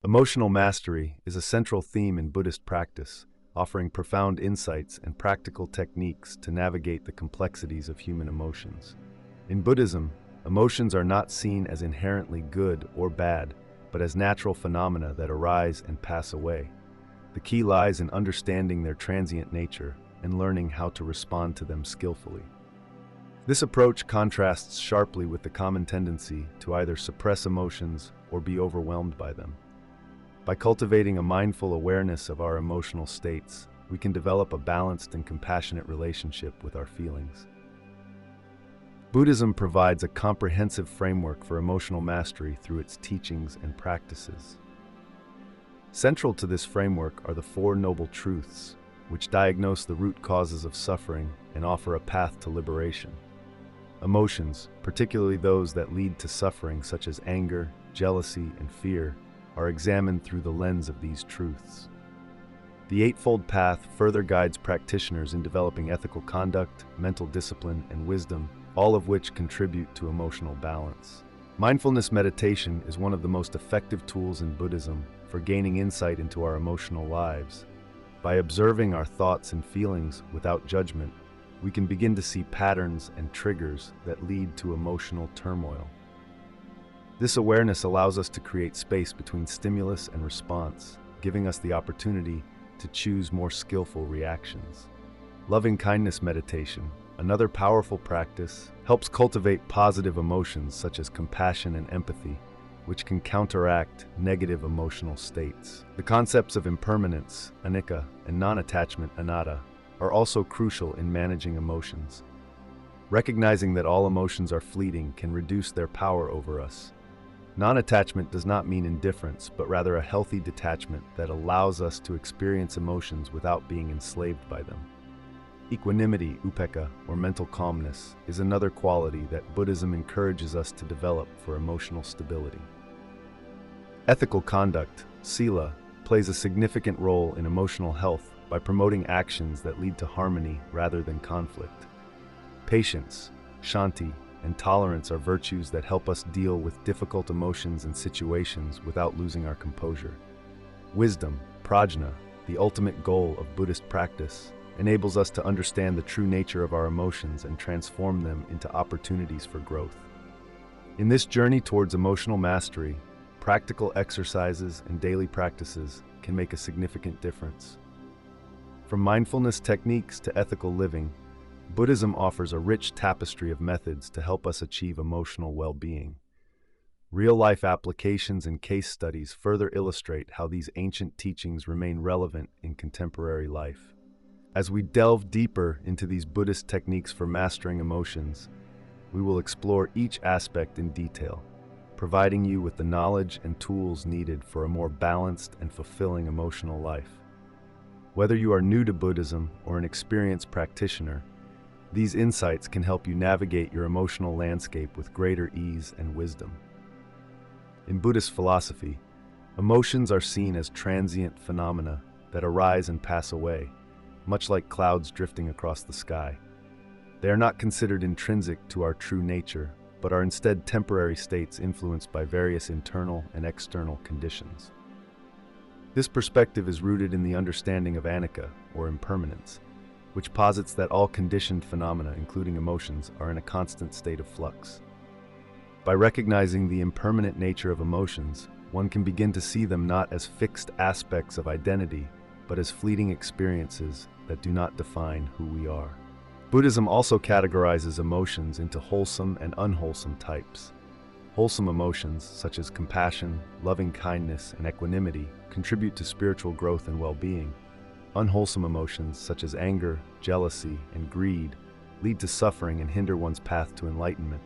Emotional mastery is a central theme in Buddhist practice, offering profound insights and practical techniques to navigate the complexities of human emotions. In Buddhism, emotions are not seen as inherently good or bad, but as natural phenomena that arise and pass away. The key lies in understanding their transient nature and learning how to respond to them skillfully. This approach contrasts sharply with the common tendency to either suppress emotions or be overwhelmed by them. By cultivating a mindful awareness of our emotional states, we can develop a balanced and compassionate relationship with our feelings. Buddhism provides a comprehensive framework for emotional mastery through its teachings and practices. Central to this framework are the Four Noble Truths, which diagnose the root causes of suffering and offer a path to liberation. Emotions, particularly those that lead to suffering such as anger, jealousy, and fear, are examined through the lens of these truths. The Eightfold Path further guides practitioners in developing ethical conduct, mental discipline, and wisdom, all of which contribute to emotional balance. Mindfulness meditation is one of the most effective tools in Buddhism for gaining insight into our emotional lives. By observing our thoughts and feelings without judgment, we can begin to see patterns and triggers that lead to emotional turmoil. This awareness allows us to create space between stimulus and response, giving us the opportunity to choose more skillful reactions. Loving-kindness meditation, another powerful practice, helps cultivate positive emotions such as compassion and empathy, which can counteract negative emotional states. The concepts of impermanence, anicca, and non-attachment, anatta, are also crucial in managing emotions. Recognizing that all emotions are fleeting can reduce their power over us. Non-attachment does not mean indifference, but rather a healthy detachment that allows us to experience emotions without being enslaved by them. Equanimity, upekkha, or mental calmness, is another quality that Buddhism encourages us to develop for emotional stability. Ethical conduct, sila, plays a significant role in emotional health by promoting actions that lead to harmony rather than conflict. Patience, shanti, and tolerance are virtues that help us deal with difficult emotions and situations without losing our composure. Wisdom, prajna, the ultimate goal of Buddhist practice, enables us to understand the true nature of our emotions and transform them into opportunities for growth. In this journey towards emotional mastery, practical exercises and daily practices can make a significant difference. From mindfulness techniques to ethical living, Buddhism offers a rich tapestry of methods to help us achieve emotional well-being. Real-life applications and case studies further illustrate how these ancient teachings remain relevant in contemporary life. As we delve deeper into these Buddhist techniques for mastering emotions, we will explore each aspect in detail, providing you with the knowledge and tools needed for a more balanced and fulfilling emotional life. Whether you are new to Buddhism or an experienced practitioner, these insights can help you navigate your emotional landscape with greater ease and wisdom. In Buddhist philosophy, emotions are seen as transient phenomena that arise and pass away, much like clouds drifting across the sky. They are not considered intrinsic to our true nature, but are instead temporary states influenced by various internal and external conditions. This perspective is rooted in the understanding of anicca, or impermanence, which posits that all conditioned phenomena, including emotions, are in a constant state of flux. By recognizing the impermanent nature of emotions, one can begin to see them not as fixed aspects of identity, but as fleeting experiences that do not define who we are. Buddhism also categorizes emotions into wholesome and unwholesome types. Wholesome emotions, such as compassion, loving kindness, and equanimity, contribute to spiritual growth and well-being. Unwholesome emotions, such as anger, jealousy, and greed, lead to suffering and hinder one's path to enlightenment.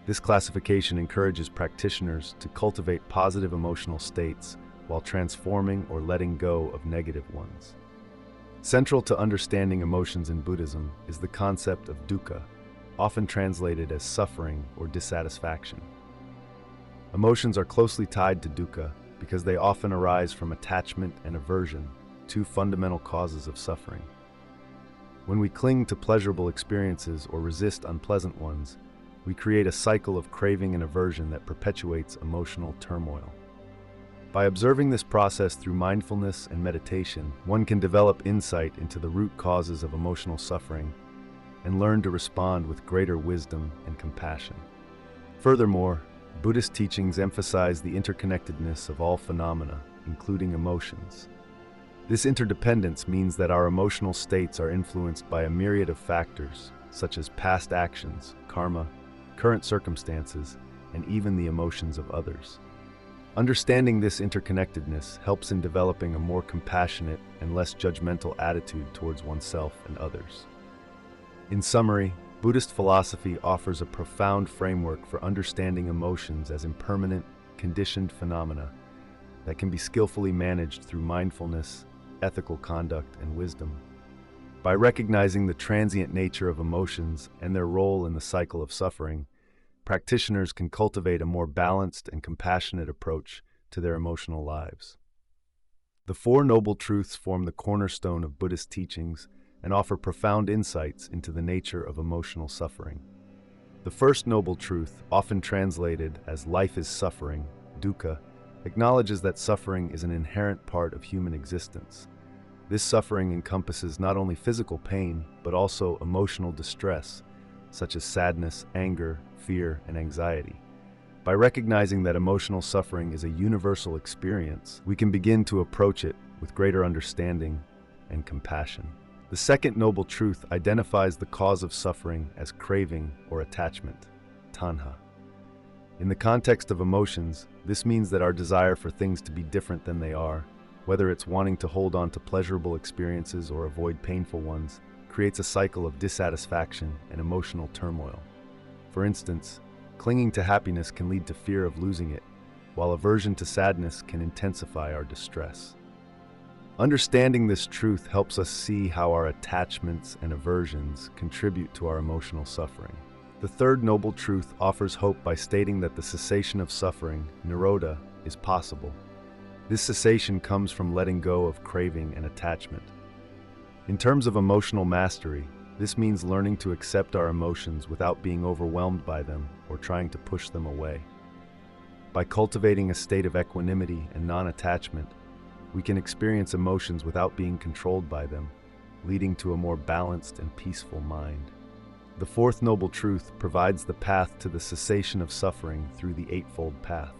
This classification encourages practitioners to cultivate positive emotional states while transforming or letting go of negative ones. Central to understanding emotions in Buddhism is the concept of dukkha, often translated as suffering or dissatisfaction. Emotions are closely tied to dukkha because they often arise from attachment and aversion, two fundamental causes of suffering. When we cling to pleasurable experiences or resist unpleasant ones, we create a cycle of craving and aversion that perpetuates emotional turmoil. By observing this process through mindfulness and meditation, one can develop insight into the root causes of emotional suffering and learn to respond with greater wisdom and compassion. Furthermore, Buddhist teachings emphasize the interconnectedness of all phenomena, including emotions. This interdependence means that our emotional states are influenced by a myriad of factors, such as past actions, karma, current circumstances, and even the emotions of others. Understanding this interconnectedness helps in developing a more compassionate and less judgmental attitude towards oneself and others. In summary, Buddhist philosophy offers a profound framework for understanding emotions as impermanent, conditioned phenomena that can be skillfully managed through mindfulness, ethical conduct, and wisdom. By recognizing the transient nature of emotions and their role in the cycle of suffering, practitioners can cultivate a more balanced and compassionate approach to their emotional lives. The Four Noble Truths form the cornerstone of Buddhist teachings and offer profound insights into the nature of emotional suffering. The first noble truth, often translated as life is suffering, dukkha, acknowledges that suffering is an inherent part of human existence. This suffering encompasses not only physical pain, but also emotional distress, such as sadness, anger, fear, and anxiety. By recognizing that emotional suffering is a universal experience, we can begin to approach it with greater understanding and compassion. The second noble truth identifies the cause of suffering as craving or attachment, tanha. In the context of emotions, this means that our desire for things to be different than they are, whether it's wanting to hold on to pleasurable experiences or avoid painful ones, creates a cycle of dissatisfaction and emotional turmoil. For instance, clinging to happiness can lead to fear of losing it, while aversion to sadness can intensify our distress. Understanding this truth helps us see how our attachments and aversions contribute to our emotional suffering. The third noble truth offers hope by stating that the cessation of suffering, nirodha, is possible. This cessation comes from letting go of craving and attachment. In terms of emotional mastery, this means learning to accept our emotions without being overwhelmed by them or trying to push them away. By cultivating a state of equanimity and non-attachment, we can experience emotions without being controlled by them, leading to a more balanced and peaceful mind. The fourth noble truth provides the path to the cessation of suffering through the Eightfold Path.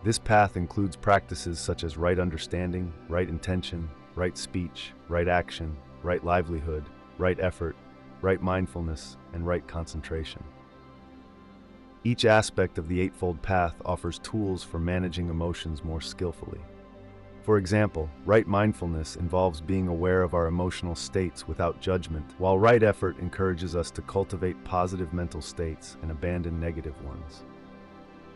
This path includes practices such as right understanding, right intention, right speech, right action, right livelihood, right effort, right mindfulness, and right concentration. Each aspect of the Eightfold Path offers tools for managing emotions more skillfully. For example, right mindfulness involves being aware of our emotional states without judgment, while right effort encourages us to cultivate positive mental states and abandon negative ones.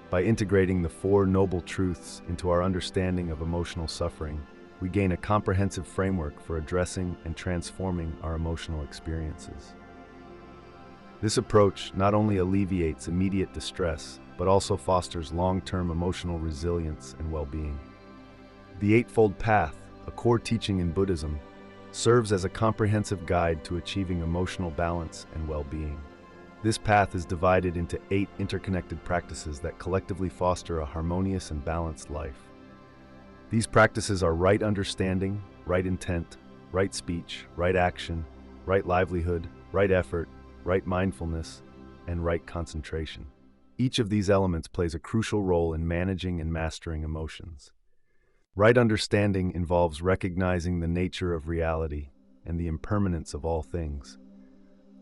By integrating the Four Noble Truths into our understanding of emotional suffering, we gain a comprehensive framework for addressing and transforming our emotional experiences. This approach not only alleviates immediate distress, but also fosters long-term emotional resilience and well-being. The Eightfold Path, a core teaching in Buddhism, serves as a comprehensive guide to achieving emotional balance and well-being. This path is divided into 8 interconnected practices that collectively foster a harmonious and balanced life. These practices are right understanding, right intent, right speech, right action, right livelihood, right effort, right mindfulness, and right concentration. Each of these elements plays a crucial role in managing and mastering emotions. Right understanding involves recognizing the nature of reality and the impermanence of all things.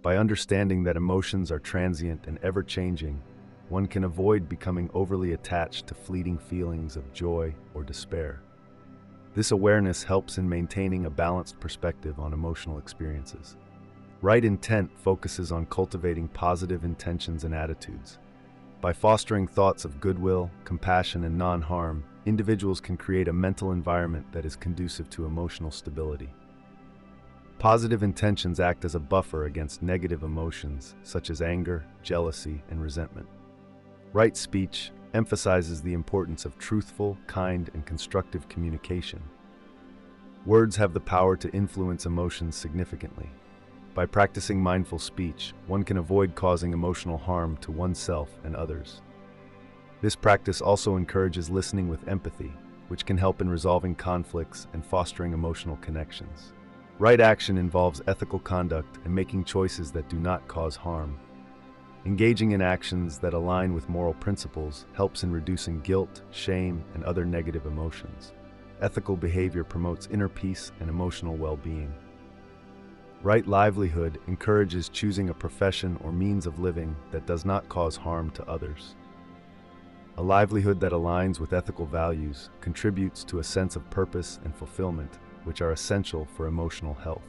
By understanding that emotions are transient and ever-changing, one can avoid becoming overly attached to fleeting feelings of joy or despair. This awareness helps in maintaining a balanced perspective on emotional experiences. Right intent focuses on cultivating positive intentions and attitudes. By fostering thoughts of goodwill, compassion, and non-harm, individuals can create a mental environment that is conducive to emotional stability. Positive intentions act as a buffer against negative emotions such as anger, jealousy, and resentment. Right speech emphasizes the importance of truthful, kind, and constructive communication. Words have the power to influence emotions significantly. By practicing mindful speech, one can avoid causing emotional harm to oneself and others. This practice also encourages listening with empathy, which can help in resolving conflicts and fostering emotional connections. Right action involves ethical conduct and making choices that do not cause harm. Engaging in actions that align with moral principles helps in reducing guilt, shame, and other negative emotions. Ethical behavior promotes inner peace and emotional well-being. Right livelihood encourages choosing a profession or means of living that does not cause harm to others. A livelihood that aligns with ethical values contributes to a sense of purpose and fulfillment, which are essential for emotional health.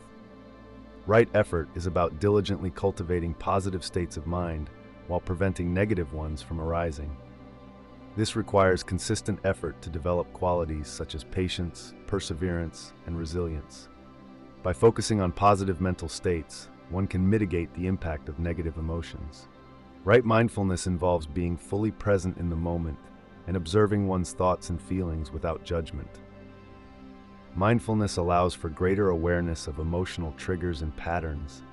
Right effort is about diligently cultivating positive states of mind while preventing negative ones from arising. This requires consistent effort to develop qualities such as patience, perseverance, and resilience. By focusing on positive mental states, one can mitigate the impact of negative emotions. Right mindfulness involves being fully present in the moment and observing one's thoughts and feelings without judgment. Mindfulness allows for greater awareness of emotional triggers and patterns,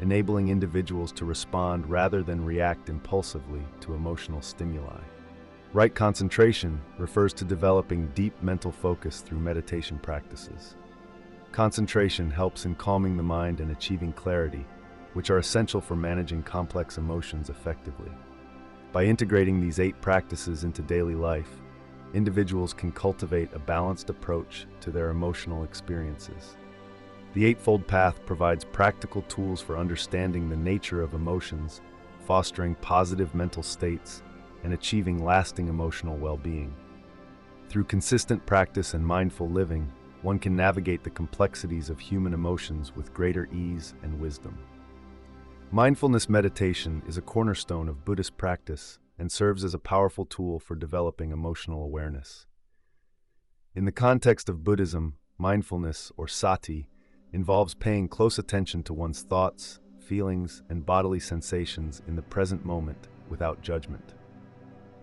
enabling individuals to respond rather than react impulsively to emotional stimuli. Right concentration refers to developing deep mental focus through meditation practices. Concentration helps in calming the mind and achieving clarity, which are essential for managing complex emotions effectively. By integrating these 8 practices into daily life, individuals can cultivate a balanced approach to their emotional experiences. The Eightfold Path provides practical tools for understanding the nature of emotions, fostering positive mental states, and achieving lasting emotional well-being. Through consistent practice and mindful living, one can navigate the complexities of human emotions with greater ease and wisdom. Mindfulness meditation is a cornerstone of Buddhist practice and serves as a powerful tool for developing emotional awareness. In the context of Buddhism, mindfulness, or sati, involves paying close attention to one's thoughts, feelings, and bodily sensations in the present moment without judgment.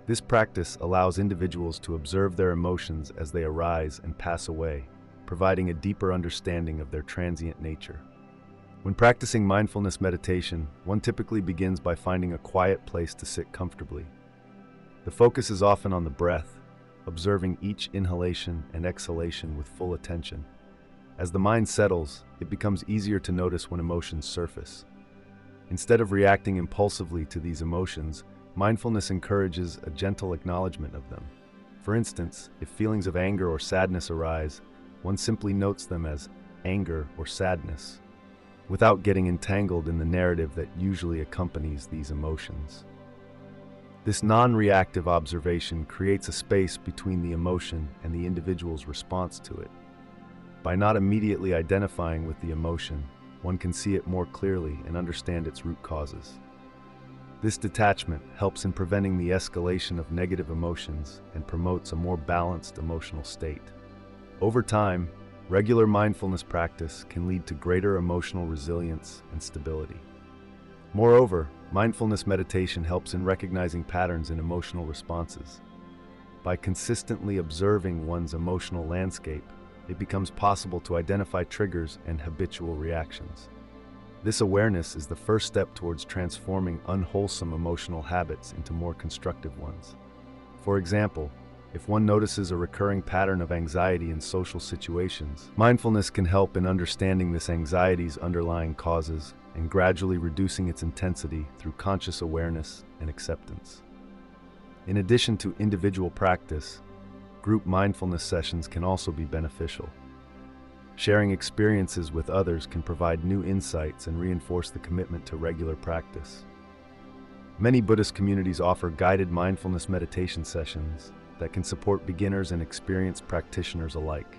This practice allows individuals to observe their emotions as they arise and pass away, providing a deeper understanding of their transient nature. When practicing mindfulness meditation, one typically begins by finding a quiet place to sit comfortably. The focus is often on the breath, observing each inhalation and exhalation with full attention. As the mind settles, it becomes easier to notice when emotions surface. Instead of reacting impulsively to these emotions, mindfulness encourages a gentle acknowledgement of them. For instance, if feelings of anger or sadness arise, one simply notes them as anger or sadness, without getting entangled in the narrative that usually accompanies these emotions. This non-reactive observation creates a space between the emotion and the individual's response to it. By not immediately identifying with the emotion, one can see it more clearly and understand its root causes. This detachment helps in preventing the escalation of negative emotions and promotes a more balanced emotional state. Over time, regular mindfulness practice can lead to greater emotional resilience and stability. Moreover, mindfulness meditation helps in recognizing patterns in emotional responses. By consistently observing one's emotional landscape, it becomes possible to identify triggers and habitual reactions. This awareness is the first step towards transforming unwholesome emotional habits into more constructive ones. For example, if one notices a recurring pattern of anxiety in social situations, mindfulness can help in understanding this anxiety's underlying causes and gradually reducing its intensity through conscious awareness and acceptance. In addition to individual practice, group mindfulness sessions can also be beneficial. Sharing experiences with others can provide new insights and reinforce the commitment to regular practice. Many Buddhist communities offer guided mindfulness meditation sessions that can support beginners and experienced practitioners alike.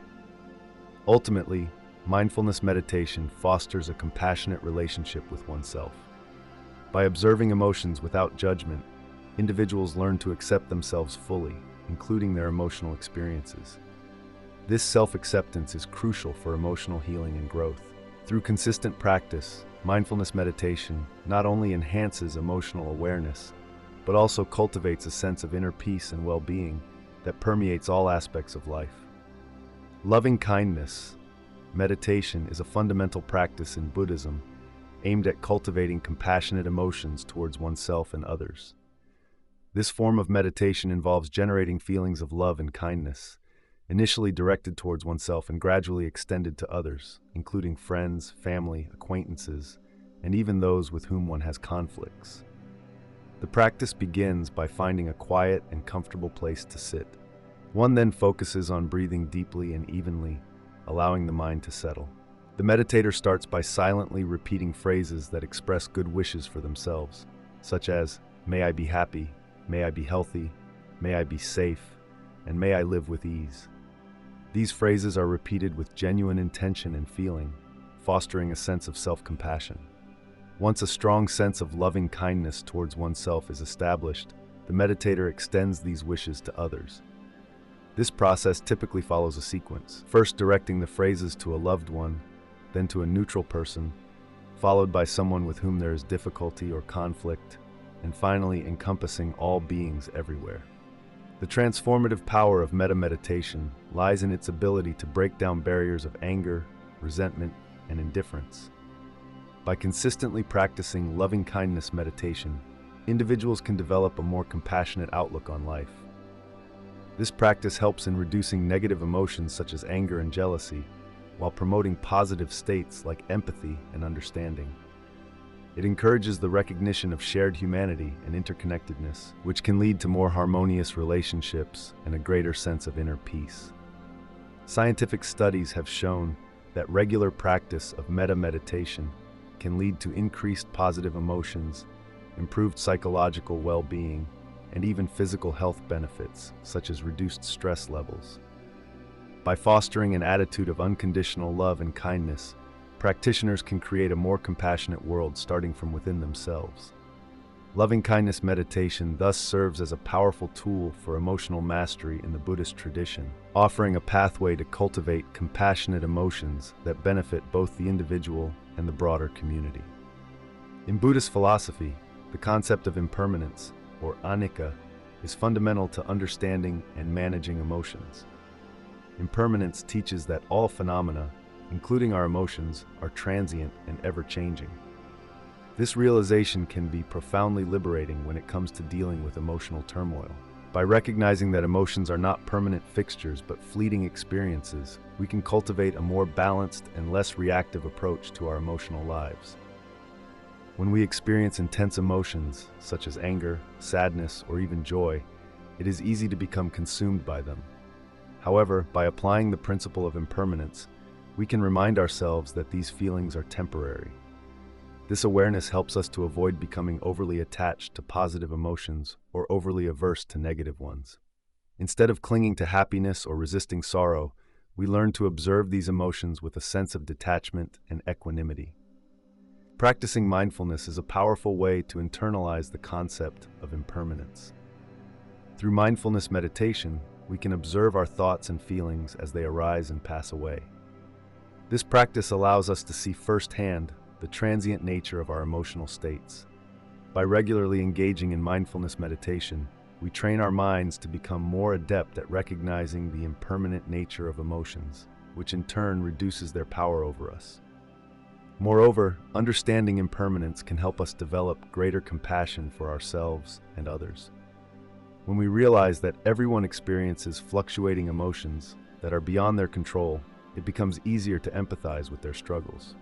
Ultimately, mindfulness meditation fosters a compassionate relationship with oneself. By observing emotions without judgment, individuals learn to accept themselves fully, including their emotional experiences. This self-acceptance is crucial for emotional healing and growth. Through consistent practice, mindfulness meditation not only enhances emotional awareness, but also cultivates a sense of inner peace and well-being that permeates all aspects of life. Loving kindness meditation is a fundamental practice in Buddhism aimed at cultivating compassionate emotions towards oneself and others. This form of meditation involves generating feelings of love and kindness, initially directed towards oneself and gradually extended to others, including friends, family, acquaintances, and even those with whom one has conflicts. The practice begins by finding a quiet and comfortable place to sit. One then focuses on breathing deeply and evenly, allowing the mind to settle. The meditator starts by silently repeating phrases that express good wishes for themselves, such as, "May I be happy," "May I be healthy," "May I be safe," and "May I live with ease." These phrases are repeated with genuine intention and feeling, fostering a sense of self-compassion. Once a strong sense of loving kindness towards oneself is established, the meditator extends these wishes to others. This process typically follows a sequence, first directing the phrases to a loved one, then to a neutral person, followed by someone with whom there is difficulty or conflict, and finally encompassing all beings everywhere. The transformative power of metta meditation lies in its ability to break down barriers of anger, resentment, and indifference. By consistently practicing loving-kindness meditation, individuals can develop a more compassionate outlook on life. This practice helps in reducing negative emotions such as anger and jealousy, while promoting positive states like empathy and understanding. It encourages the recognition of shared humanity and interconnectedness, which can lead to more harmonious relationships and a greater sense of inner peace. Scientific studies have shown that regular practice of metta meditation can lead to increased positive emotions, improved psychological well-being, and even physical health benefits, such as reduced stress levels. By fostering an attitude of unconditional love and kindness, practitioners can create a more compassionate world starting from within themselves. Loving-kindness meditation thus serves as a powerful tool for emotional mastery in the Buddhist tradition, offering a pathway to cultivate compassionate emotions that benefit both the individual and the broader community. In Buddhist philosophy, the concept of impermanence, or anicca, is fundamental to understanding and managing emotions. Impermanence teaches that all phenomena, including our emotions, are transient and ever-changing. This realization can be profoundly liberating when it comes to dealing with emotional turmoil. By recognizing that emotions are not permanent fixtures but fleeting experiences, we can cultivate a more balanced and less reactive approach to our emotional lives. When we experience intense emotions, such as anger, sadness, or even joy, it is easy to become consumed by them. However, by applying the principle of impermanence, we can remind ourselves that these feelings are temporary. This awareness helps us to avoid becoming overly attached to positive emotions or overly averse to negative ones. Instead of clinging to happiness or resisting sorrow, we learn to observe these emotions with a sense of detachment and equanimity. Practicing mindfulness is a powerful way to internalize the concept of impermanence. Through mindfulness meditation, we can observe our thoughts and feelings as they arise and pass away. This practice allows us to see firsthand the transient nature of our emotional states. By regularly engaging in mindfulness meditation, we train our minds to become more adept at recognizing the impermanent nature of emotions, which in turn reduces their power over us. Moreover, understanding impermanence can help us develop greater compassion for ourselves and others. When we realize that everyone experiences fluctuating emotions that are beyond their control, it becomes easier to empathize with their struggles.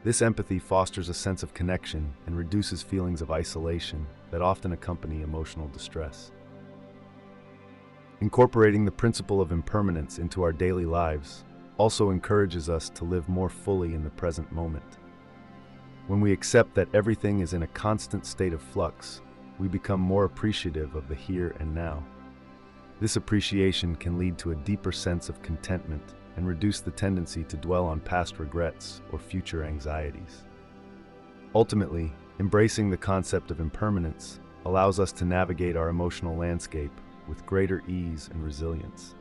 This empathy fosters a sense of connection and reduces feelings of isolation that often accompany emotional distress. Incorporating the principle of impermanence into our daily lives also encourages us to live more fully in the present moment. When we accept that everything is in a constant state of flux, we become more appreciative of the here and now. This appreciation can lead to a deeper sense of contentment and reduce the tendency to dwell on past regrets or future anxieties. Ultimately, embracing the concept of impermanence allows us to navigate our emotional landscape with greater ease and resilience.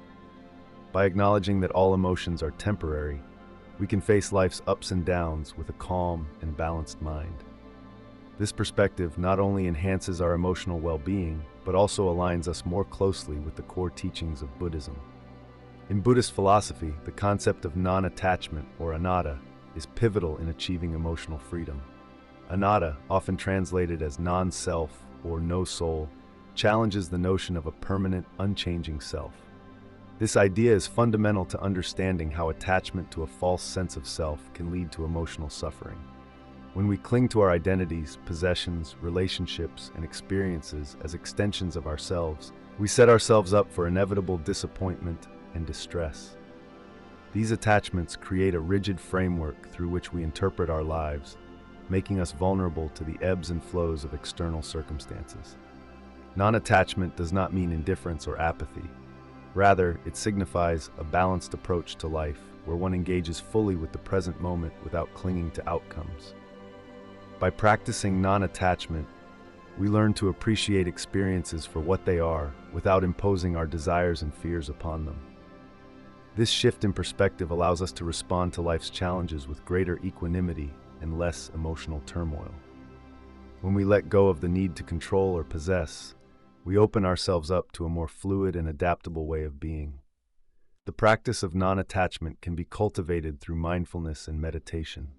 By acknowledging that all emotions are temporary, we can face life's ups and downs with a calm and balanced mind. This perspective not only enhances our emotional well-being, but also aligns us more closely with the core teachings of Buddhism. In Buddhist philosophy, the concept of non-attachment, or anatta, is pivotal in achieving emotional freedom. Anatta, often translated as non-self or no soul, challenges the notion of a permanent, unchanging self. This idea is fundamental to understanding how attachment to a false sense of self can lead to emotional suffering. When we cling to our identities, possessions, relationships, and experiences as extensions of ourselves, we set ourselves up for inevitable disappointment and distress. These attachments create a rigid framework through which we interpret our lives, making us vulnerable to the ebbs and flows of external circumstances. Non-attachment does not mean indifference or apathy. Rather, it signifies a balanced approach to life, where one engages fully with the present moment without clinging to outcomes. By practicing non-attachment, we learn to appreciate experiences for what they are without imposing our desires and fears upon them. This shift in perspective allows us to respond to life's challenges with greater equanimity and less emotional turmoil. When we let go of the need to control or possess, we open ourselves up to a more fluid and adaptable way of being. The practice of non-attachment can be cultivated through mindfulness and meditation.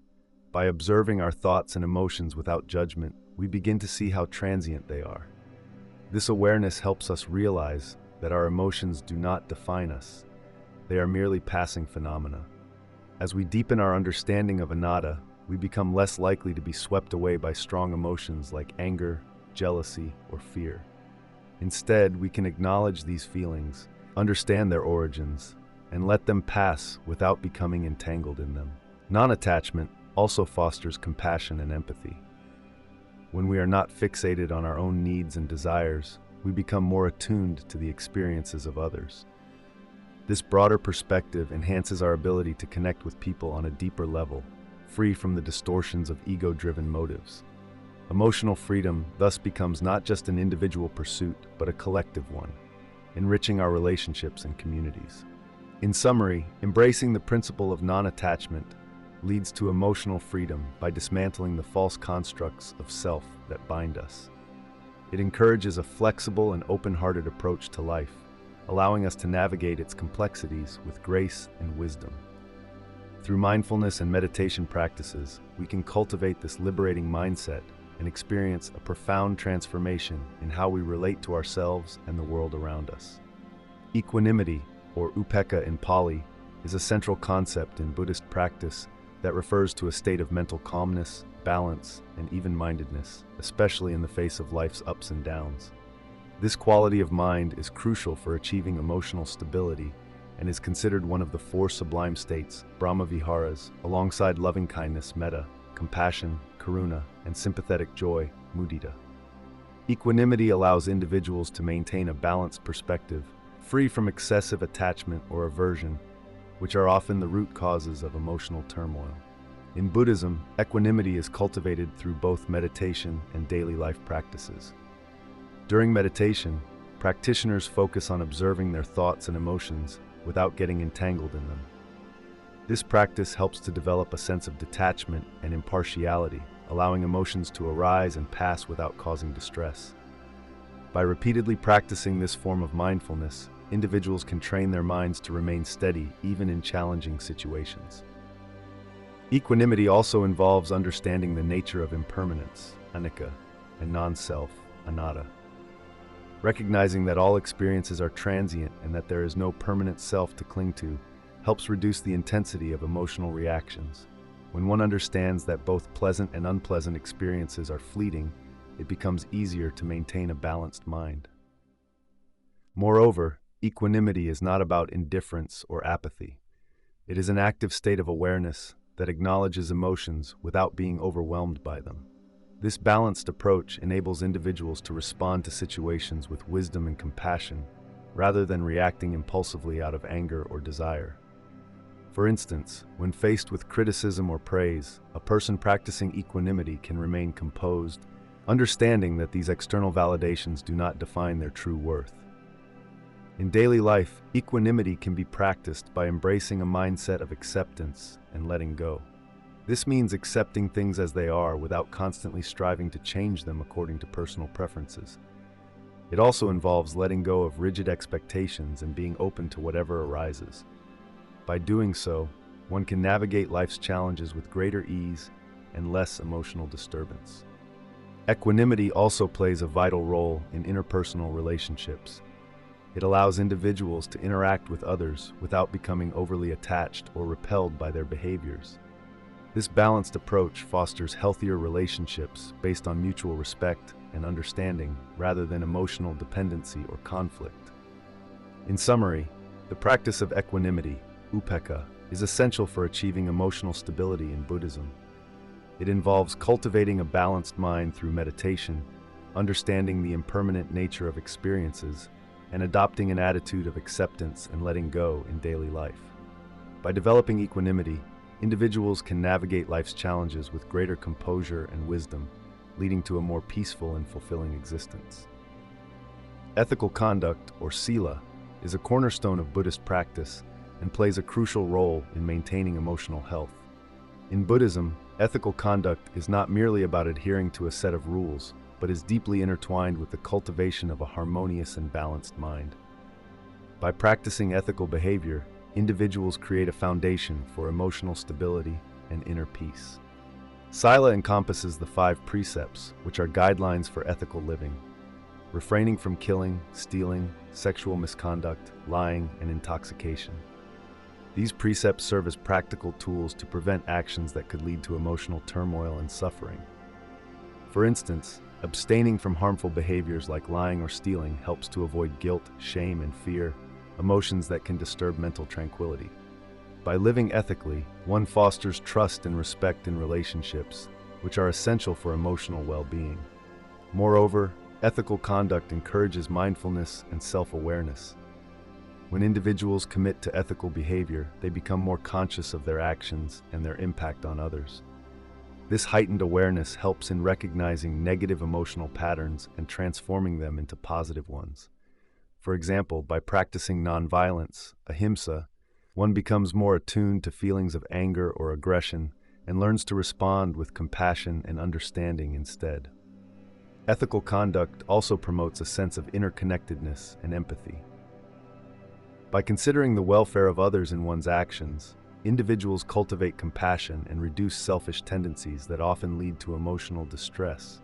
By observing our thoughts and emotions without judgment, we begin to see how transient they are. This awareness helps us realize that our emotions do not define us. They are merely passing phenomena. As we deepen our understanding of anatta, we become less likely to be swept away by strong emotions like anger, jealousy, or fear. Instead, we can acknowledge these feelings, understand their origins, and let them pass without becoming entangled in them. Non-attachment also fosters compassion and empathy. When we are not fixated on our own needs and desires, we become more attuned to the experiences of others. This broader perspective enhances our ability to connect with people on a deeper level, free from the distortions of ego-driven motives. Emotional freedom thus becomes not just an individual pursuit, but a collective one, enriching our relationships and communities. In summary, embracing the principle of non-attachment leads to emotional freedom by dismantling the false constructs of self that bind us. It encourages a flexible and open-hearted approach to life, allowing us to navigate its complexities with grace and wisdom. Through mindfulness and meditation practices, we can cultivate this liberating mindset and experience a profound transformation in how we relate to ourselves and the world around us. Equanimity, or upekkha in Pali, is a central concept in Buddhist practice that refers to a state of mental calmness, balance, and even-mindedness, especially in the face of life's ups and downs. This quality of mind is crucial for achieving emotional stability and is considered one of the four sublime states, Brahma-viharas, alongside loving-kindness, metta, compassion, karuna, and sympathetic joy, mudita. Equanimity allows individuals to maintain a balanced perspective, free from excessive attachment or aversion, which are often the root causes of emotional turmoil. In Buddhism, equanimity is cultivated through both meditation and daily life practices. During meditation, practitioners focus on observing their thoughts and emotions without getting entangled in them. This practice helps to develop a sense of detachment and impartiality, allowing emotions to arise and pass without causing distress. By repeatedly practicing this form of mindfulness, individuals can train their minds to remain steady even in challenging situations. Equanimity also involves understanding the nature of impermanence, anicca, and non-self, anatta. Recognizing that all experiences are transient and that there is no permanent self to cling to helps reduce the intensity of emotional reactions. When one understands that both pleasant and unpleasant experiences are fleeting, it becomes easier to maintain a balanced mind. Moreover, equanimity is not about indifference or apathy. It is an active state of awareness that acknowledges emotions without being overwhelmed by them. This balanced approach enables individuals to respond to situations with wisdom and compassion, rather than reacting impulsively out of anger or desire. For instance, when faced with criticism or praise, a person practicing equanimity can remain composed, understanding that these external validations do not define their true worth. In daily life, equanimity can be practiced by embracing a mindset of acceptance and letting go. This means accepting things as they are without constantly striving to change them according to personal preferences. It also involves letting go of rigid expectations and being open to whatever arises. By doing so, one can navigate life's challenges with greater ease and less emotional disturbance. Equanimity also plays a vital role in interpersonal relationships. It allows individuals to interact with others without becoming overly attached or repelled by their behaviors. This balanced approach fosters healthier relationships based on mutual respect and understanding rather than emotional dependency or conflict. In summary, the practice of equanimity, upekkha, is essential for achieving emotional stability in Buddhism. It involves cultivating a balanced mind through meditation, understanding the impermanent nature of experiences, and adopting an attitude of acceptance and letting go in daily life. By developing equanimity, individuals can navigate life's challenges with greater composure and wisdom, leading to a more peaceful and fulfilling existence. Ethical conduct, or sila, is a cornerstone of Buddhist practice and plays a crucial role in maintaining emotional health. In Buddhism, ethical conduct is not merely about adhering to a set of rules, but is deeply intertwined with the cultivation of a harmonious and balanced mind. By practicing ethical behavior, individuals create a foundation for emotional stability and inner peace. Sila encompasses the 5 precepts, which are guidelines for ethical living: refraining from killing, stealing, sexual misconduct, lying, and intoxication. These precepts serve as practical tools to prevent actions that could lead to emotional turmoil and suffering. For instance, abstaining from harmful behaviors like lying or stealing helps to avoid guilt, shame, and fear, emotions that can disturb mental tranquility. By living ethically, one fosters trust and respect in relationships, which are essential for emotional well-being. Moreover, ethical conduct encourages mindfulness and self-awareness. When individuals commit to ethical behavior, they become more conscious of their actions and their impact on others. This heightened awareness helps in recognizing negative emotional patterns and transforming them into positive ones. For example, by practicing nonviolence, ahimsa, one becomes more attuned to feelings of anger or aggression and learns to respond with compassion and understanding instead. Ethical conduct also promotes a sense of interconnectedness and empathy. By considering the welfare of others in one's actions, individuals cultivate compassion and reduce selfish tendencies that often lead to emotional distress.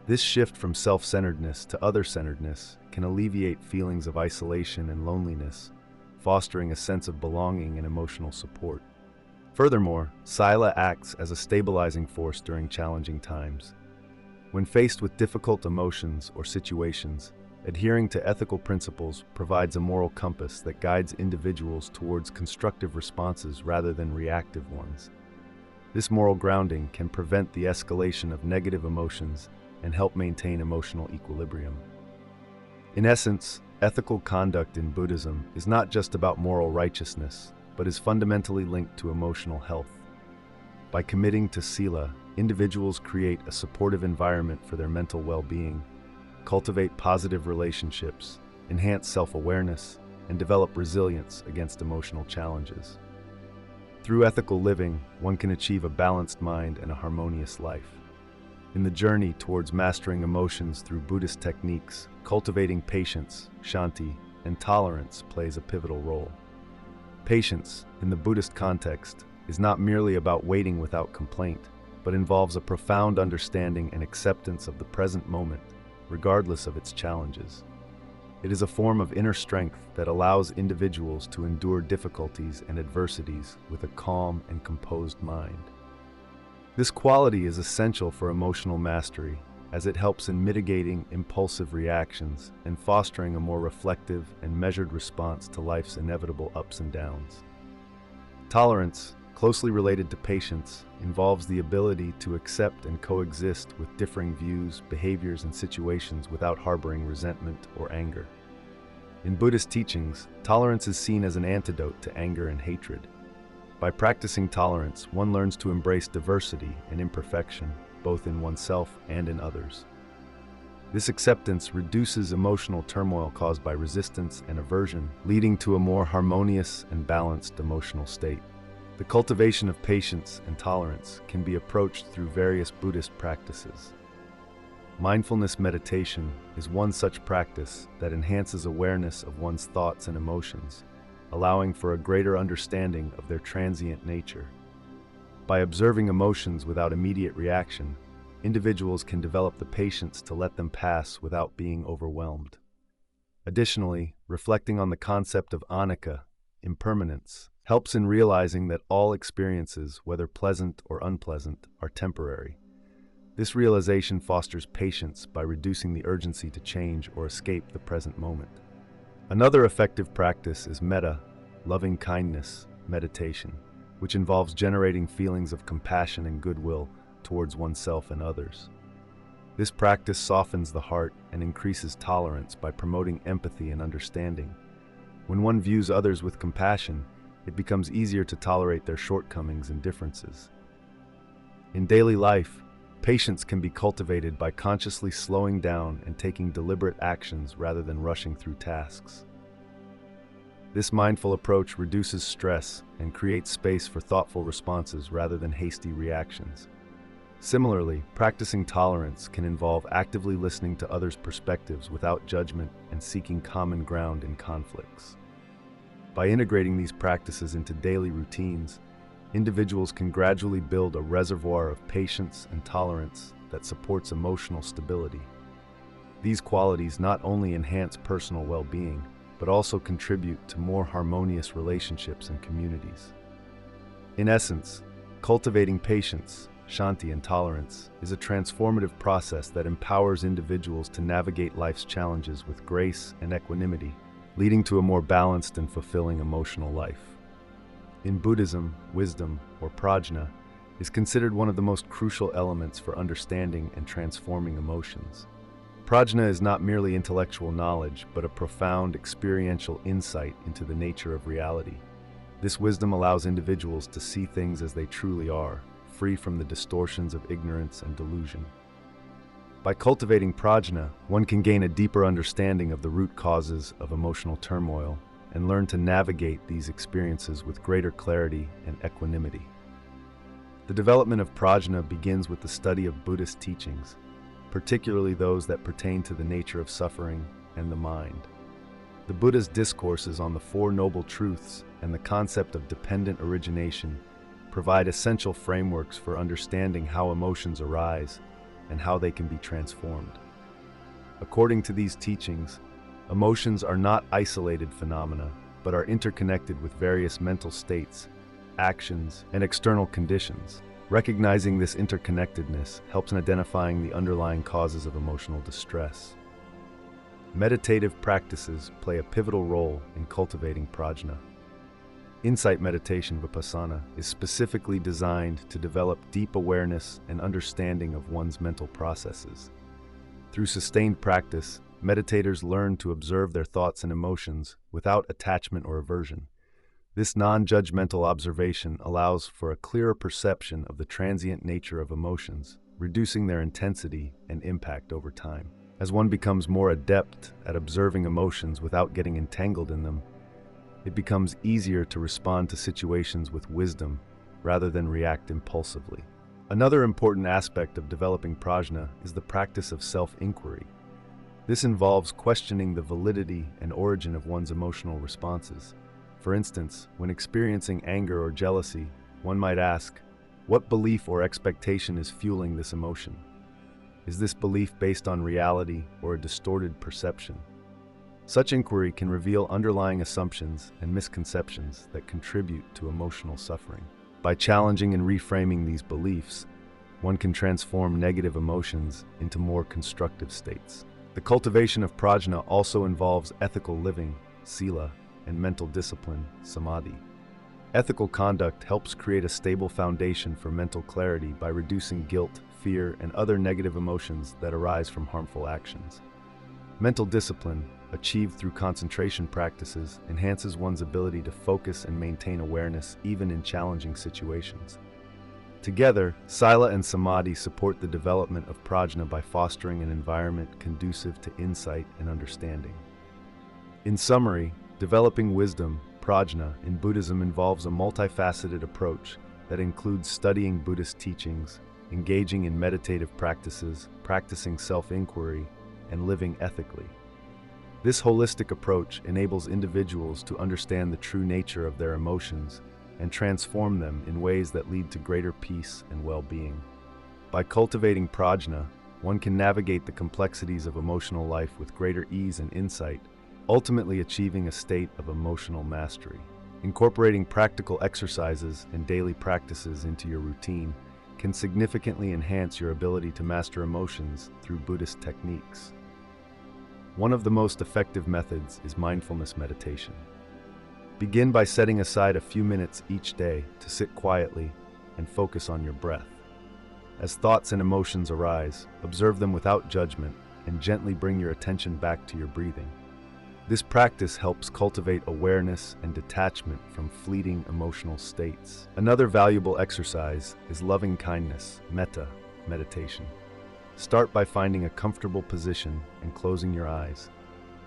This shift from self-centeredness to other-centeredness can alleviate feelings of isolation and loneliness, fostering a sense of belonging and emotional support. Furthermore, sila acts as a stabilizing force during challenging times. When faced with difficult emotions or situations, adhering to ethical principles provides a moral compass that guides individuals towards constructive responses rather than reactive ones. This moral grounding can prevent the escalation of negative emotions and help maintain emotional equilibrium. In essence, ethical conduct in Buddhism is not just about moral righteousness, but is fundamentally linked to emotional health. By committing to sila, individuals create a supportive environment for their mental well-being, cultivate positive relationships, enhance self-awareness, and develop resilience against emotional challenges. Through ethical living, one can achieve a balanced mind and a harmonious life. In the journey towards mastering emotions through Buddhist techniques, cultivating patience, shanti, and tolerance plays a pivotal role. Patience, in the Buddhist context, is not merely about waiting without complaint, but involves a profound understanding and acceptance of the present moment, regardless of its challenges. It is a form of inner strength that allows individuals to endure difficulties and adversities with a calm and composed mind. This quality is essential for emotional mastery, as it helps in mitigating impulsive reactions and fostering a more reflective and measured response to life's inevitable ups and downs. Tolerance, closely related to patience, involves the ability to accept and coexist with differing views, behaviors, and situations without harboring resentment or anger. In Buddhist teachings, tolerance is seen as an antidote to anger and hatred. By practicing tolerance, one learns to embrace diversity and imperfection, both in oneself and in others. This acceptance reduces emotional turmoil caused by resistance and aversion, leading to a more harmonious and balanced emotional state. The cultivation of patience and tolerance can be approached through various Buddhist practices. Mindfulness meditation is one such practice that enhances awareness of one's thoughts and emotions, allowing for a greater understanding of their transient nature. By observing emotions without immediate reaction, individuals can develop the patience to let them pass without being overwhelmed. Additionally, reflecting on the concept of anicca, impermanence, helps in realizing that all experiences, whether pleasant or unpleasant, are temporary. This realization fosters patience by reducing the urgency to change or escape the present moment. Another effective practice is metta, loving kindness, meditation, which involves generating feelings of compassion and goodwill towards oneself and others. This practice softens the heart and increases tolerance by promoting empathy and understanding. When one views others with compassion, it becomes easier to tolerate their shortcomings and differences. In daily life, patience can be cultivated by consciously slowing down and taking deliberate actions rather than rushing through tasks. This mindful approach reduces stress and creates space for thoughtful responses rather than hasty reactions. Similarly, practicing tolerance can involve actively listening to others' perspectives without judgment and seeking common ground in conflicts. By integrating these practices into daily routines, individuals can gradually build a reservoir of patience and tolerance that supports emotional stability. These qualities not only enhance personal well-being, but also contribute to more harmonious relationships and communities. In essence, cultivating patience, shanti, and tolerance is a transformative process that empowers individuals to navigate life's challenges with grace and equanimity, leading to a more balanced and fulfilling emotional life. In Buddhism, wisdom, or prajna, is considered one of the most crucial elements for understanding and transforming emotions. Prajna is not merely intellectual knowledge, but a profound experiential insight into the nature of reality. This wisdom allows individuals to see things as they truly are, free from the distortions of ignorance and delusion. By cultivating prajna, one can gain a deeper understanding of the root causes of emotional turmoil and learn to navigate these experiences with greater clarity and equanimity. The development of prajna begins with the study of Buddhist teachings, particularly those that pertain to the nature of suffering and the mind. The Buddha's discourses on the Four Noble Truths and the concept of dependent origination provide essential frameworks for understanding how emotions arise and how they can be transformed. According to these teachings, emotions are not isolated phenomena, but are interconnected with various mental states, actions, and external conditions. Recognizing this interconnectedness helps in identifying the underlying causes of emotional distress. Meditative practices play a pivotal role in cultivating prajna. Insight meditation vipassana is specifically designed to develop deep awareness and understanding of one's mental processes. Through sustained practice, meditators learn to observe their thoughts and emotions without attachment or aversion. This non-judgmental observation allows for a clearer perception of the transient nature of emotions, reducing their intensity and impact over time. As one becomes more adept at observing emotions without getting entangled in them, it becomes easier to respond to situations with wisdom rather than react impulsively. Another important aspect of developing prajna is the practice of self-inquiry. This involves questioning the validity and origin of one's emotional responses. For instance, when experiencing anger or jealousy, one might ask, what belief or expectation is fueling this emotion? Is this belief based on reality or a distorted perception? Such inquiry can reveal underlying assumptions and misconceptions that contribute to emotional suffering. By challenging and reframing these beliefs, one can transform negative emotions into more constructive states. The cultivation of prajna also involves ethical living, sila, and mental discipline, samadhi. Ethical conduct helps create a stable foundation for mental clarity by reducing guilt, fear, and other negative emotions that arise from harmful actions. Mental discipline, achieved through concentration practices, enhances one's ability to focus and maintain awareness even in challenging situations. Together, sila and samadhi support the development of prajna by fostering an environment conducive to insight and understanding. In summary, developing wisdom, prajna, in Buddhism involves a multifaceted approach that includes studying Buddhist teachings, engaging in meditative practices, practicing self-inquiry, and living ethically. This holistic approach enables individuals to understand the true nature of their emotions and transform them in ways that lead to greater peace and well-being. By cultivating prajna, one can navigate the complexities of emotional life with greater ease and insight, ultimately achieving a state of emotional mastery. Incorporating practical exercises and daily practices into your routine can significantly enhance your ability to master emotions through Buddhist techniques. One of the most effective methods is mindfulness meditation. Begin by setting aside a few minutes each day to sit quietly and focus on your breath. As thoughts and emotions arise, observe them without judgment and gently bring your attention back to your breathing. This practice helps cultivate awareness and detachment from fleeting emotional states. Another valuable exercise is loving kindness, metta, meditation. Start by finding a comfortable position and closing your eyes.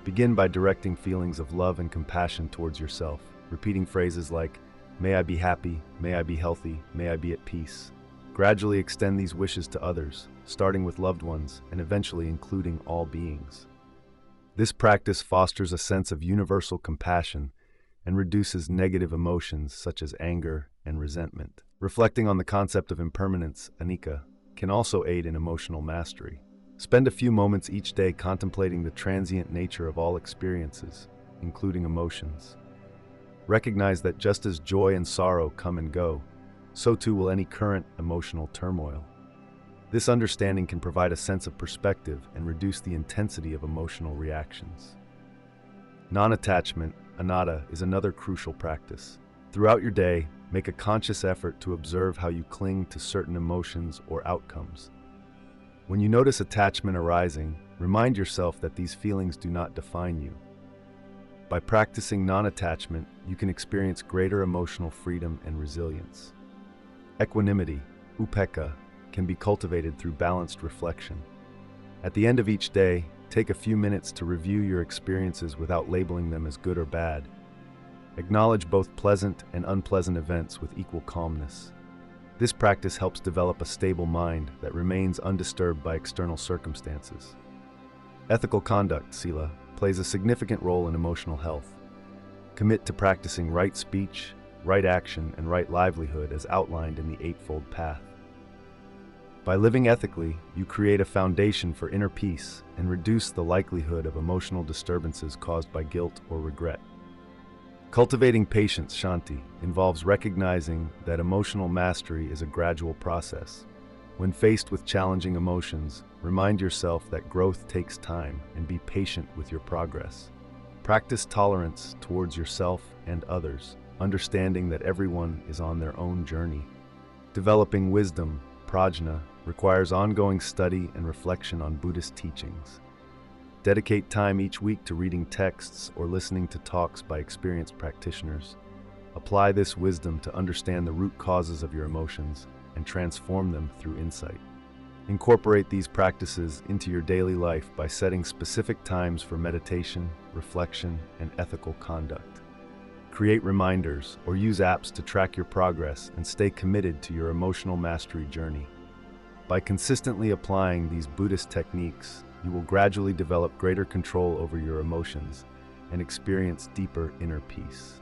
Begin by directing feelings of love and compassion towards yourself, repeating phrases like, "May I be happy, may I be healthy, may I be at peace." Gradually extend these wishes to others, starting with loved ones and eventually including all beings. This practice fosters a sense of universal compassion and reduces negative emotions such as anger and resentment. Reflecting on the concept of impermanence, anicca, can also aid in emotional mastery. Spend a few moments each day contemplating the transient nature of all experiences, including emotions. Recognize that just as joy and sorrow come and go, so too will any current emotional turmoil. This understanding can provide a sense of perspective and reduce the intensity of emotional reactions. Non-attachment, anatta, is another crucial practice. Throughout your day, make a conscious effort to observe how you cling to certain emotions or outcomes. When you notice attachment arising, remind yourself that these feelings do not define you. By practicing non-attachment, you can experience greater emotional freedom and resilience. Equanimity, upekkha, can be cultivated through balanced reflection. At the end of each day, take a few minutes to review your experiences without labeling them as good or bad. Acknowledge both pleasant and unpleasant events with equal calmness. This practice helps develop a stable mind that remains undisturbed by external circumstances. Ethical conduct, sila, plays a significant role in emotional health. Commit to practicing right speech, right action, and right livelihood as outlined in the Eightfold Path. By living ethically, you create a foundation for inner peace and reduce the likelihood of emotional disturbances caused by guilt or regret. Cultivating patience, shanti, involves recognizing that emotional mastery is a gradual process. When faced with challenging emotions, remind yourself that growth takes time and be patient with your progress. Practice tolerance towards yourself and others, understanding that everyone is on their own journey. Developing wisdom, prajna, requires ongoing study and reflection on Buddhist teachings. Dedicate time each week to reading texts or listening to talks by experienced practitioners. Apply this wisdom to understand the root causes of your emotions and transform them through insight. Incorporate these practices into your daily life by setting specific times for meditation, reflection, and ethical conduct. Create reminders or use apps to track your progress and stay committed to your emotional mastery journey. By consistently applying these Buddhist techniques, you will gradually develop greater control over your emotions and experience deeper inner peace.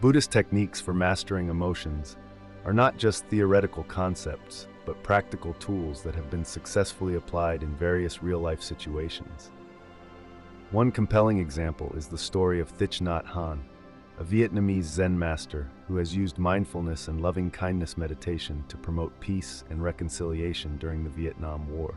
Buddhist techniques for mastering emotions are not just theoretical concepts, but practical tools that have been successfully applied in various real-life situations. One compelling example is the story of Thich Nhat Hanh, a Vietnamese Zen master who has used mindfulness and loving-kindness meditation to promote peace and reconciliation during the Vietnam War.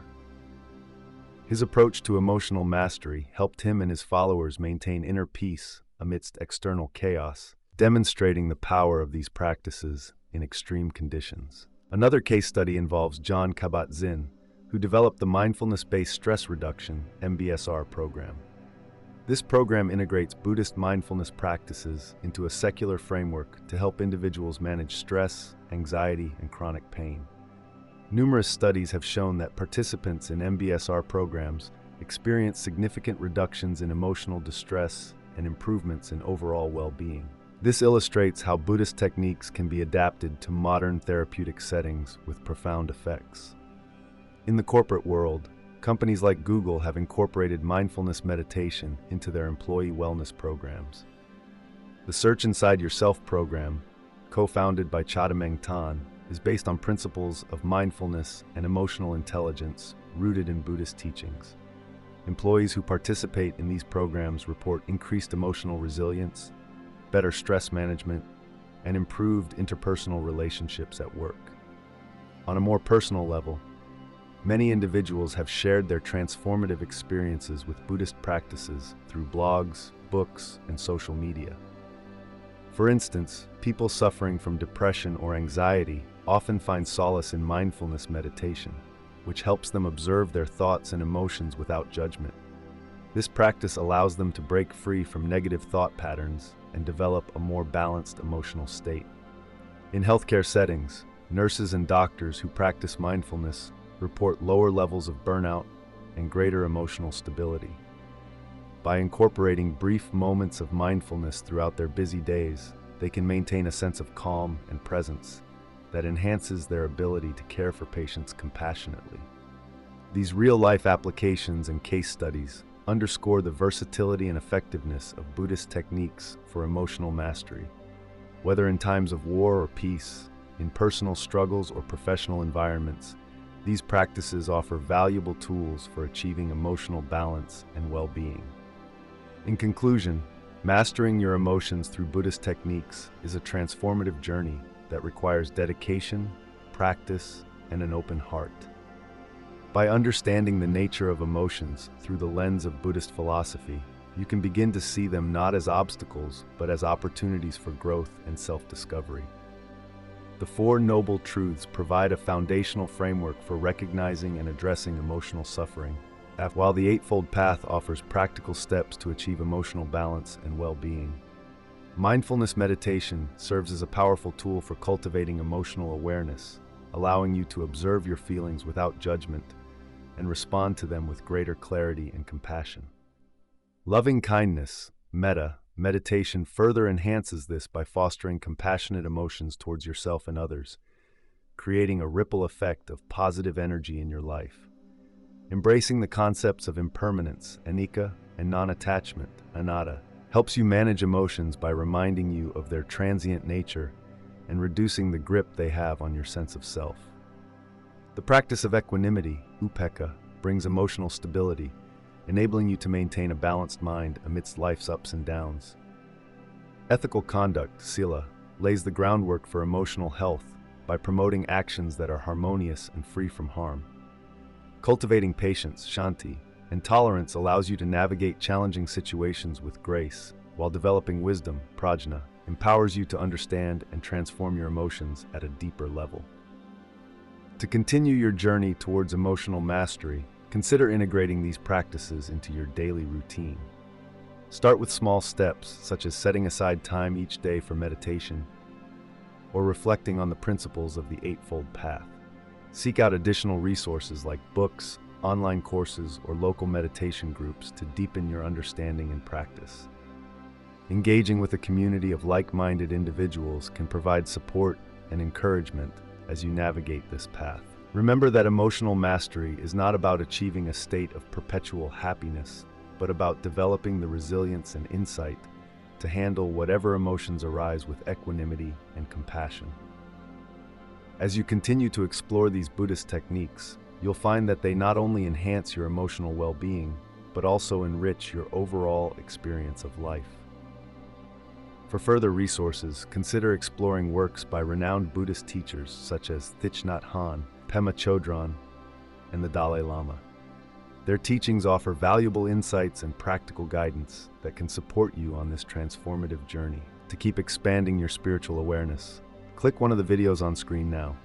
His approach to emotional mastery helped him and his followers maintain inner peace amidst external chaos, demonstrating the power of these practices in extreme conditions. Another case study involves Jon Kabat-Zinn, who developed the Mindfulness-Based Stress Reduction (MBSR) program. This program integrates Buddhist mindfulness practices into a secular framework to help individuals manage stress, anxiety, and chronic pain. Numerous studies have shown that participants in MBSR programs experience significant reductions in emotional distress and improvements in overall well-being. This illustrates how Buddhist techniques can be adapted to modern therapeutic settings with profound effects. In the corporate world, companies like Google have incorporated mindfulness meditation into their employee wellness programs. The Search Inside Yourself program, co-founded by Chadameng Tan, is based on principles of mindfulness and emotional intelligence rooted in Buddhist teachings. Employees who participate in these programs report increased emotional resilience, better stress management, and improved interpersonal relationships at work. On a more personal level, many individuals have shared their transformative experiences with Buddhist practices through blogs, books, and social media. For instance, people suffering from depression or anxiety often find solace in mindfulness meditation, which helps them observe their thoughts and emotions without judgment. This practice allows them to break free from negative thought patterns and develop a more balanced emotional state. In healthcare settings, nurses and doctors who practice mindfulness report lower levels of burnout and greater emotional stability. By incorporating brief moments of mindfulness throughout their busy days, they can maintain a sense of calm and presence that enhances their ability to care for patients compassionately. These real-life applications and case studies underscore the versatility and effectiveness of Buddhist techniques for emotional mastery. Whether in times of war or peace, in personal struggles or professional environments, these practices offer valuable tools for achieving emotional balance and well-being. In conclusion, mastering your emotions through Buddhist techniques is a transformative journey that requires dedication, practice, and an open heart. By understanding the nature of emotions through the lens of Buddhist philosophy, you can begin to see them not as obstacles, but as opportunities for growth and self-discovery. The Four Noble Truths provide a foundational framework for recognizing and addressing emotional suffering, while the Eightfold Path offers practical steps to achieve emotional balance and well-being. Mindfulness meditation serves as a powerful tool for cultivating emotional awareness, allowing you to observe your feelings without judgment and respond to them with greater clarity and compassion. Loving kindness, metta, meditation further enhances this by fostering compassionate emotions towards yourself and others, creating a ripple effect of positive energy in your life. Embracing the concepts of impermanence, anicca, and non-attachment, anatta, helps you manage emotions by reminding you of their transient nature and reducing the grip they have on your sense of self. The practice of equanimity, upekkha, brings emotional stability, enabling you to maintain a balanced mind amidst life's ups and downs. Ethical conduct, sila, lays the groundwork for emotional health by promoting actions that are harmonious and free from harm. Cultivating patience, shanti, and tolerance allows you to navigate challenging situations with grace, while developing wisdom, prajna, empowers you to understand and transform your emotions at a deeper level. To continue your journey towards emotional mastery, consider integrating these practices into your daily routine. Start with small steps, such as setting aside time each day for meditation, or reflecting on the principles of the Eightfold Path. Seek out additional resources like books, online courses, or local meditation groups to deepen your understanding and practice. Engaging with a community of like-minded individuals can provide support and encouragement as you navigate this path. Remember that emotional mastery is not about achieving a state of perpetual happiness, but about developing the resilience and insight to handle whatever emotions arise with equanimity and compassion. As you continue to explore these Buddhist techniques, you'll find that they not only enhance your emotional well-being, but also enrich your overall experience of life. For further resources, consider exploring works by renowned Buddhist teachers such as Thich Nhat Hanh, Pema Chodron, and the Dalai Lama. Their teachings offer valuable insights and practical guidance that can support you on this transformative journey. To keep expanding your spiritual awareness, click one of the videos on screen now.